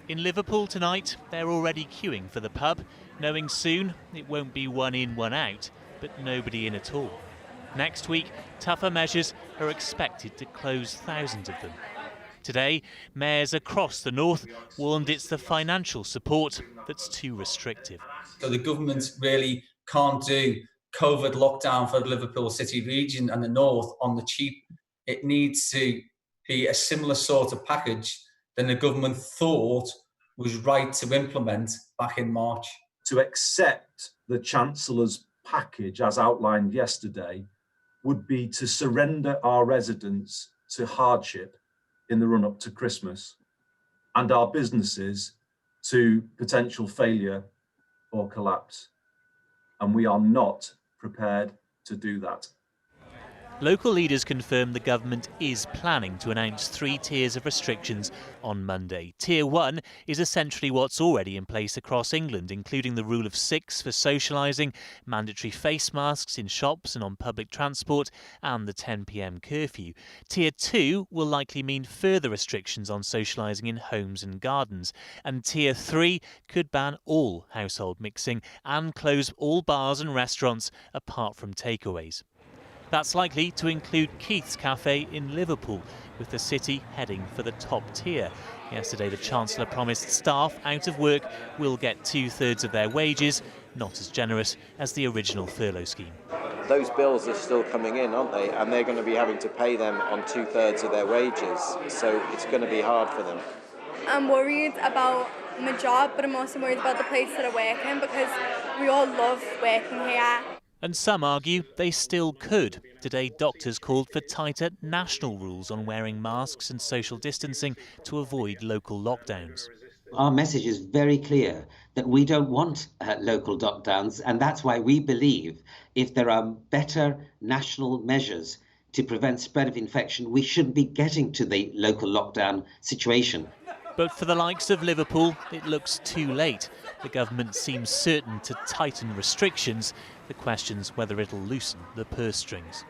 In Liverpool tonight, they're already queuing for the pub, knowing soon it won't be one in, one out, but nobody in at all. Next week, tougher measures are expected to close thousands of them. Today, mayors across the north warned it's the financial support that's too restrictive. So the government really can't do COVID lockdown for the Liverpool City region and the north on the cheap. It needs to be a similar sort of package than the government thought was right to implement back in March. To accept the Chancellor's package as outlined yesterday would be to surrender our residents to hardship in the run-up to Christmas and our businesses to potential failure or collapse. And we are not prepared to do that. Local leaders confirm the government is planning to announce 3 tiers of restrictions on Monday. Tier 1 is essentially what's already in place across England, including the rule of 6 for socialising, mandatory face masks in shops and on public transport, and the 10 p.m. curfew. Tier 2 will likely mean further restrictions on socialising in homes and gardens. And Tier 3 could ban all household mixing and close all bars and restaurants apart from takeaways. That's likely to include Keith's Cafe in Liverpool, with the city heading for the top tier. Yesterday, the Chancellor promised staff out of work will get 2/3 of their wages, not as generous as the original furlough scheme. Those bills are still coming in, aren't they? And they're going to be having to pay them on 2/3 of their wages. So it's going to be hard for them. I'm worried about my job, but I'm also worried about the place that I work in because we all love working here. And some argue they still could. Today, doctors called for tighter national rules on wearing masks and social distancing to avoid local lockdowns. Our message is very clear that we don't want local lockdowns, and that's why we believe if there are better national measures to prevent spread of infection, we shouldn't be getting to the local lockdown situation. But for the likes of Liverpool, it looks too late. The government seems certain to tighten restrictions. The question's whether it'll loosen the purse strings.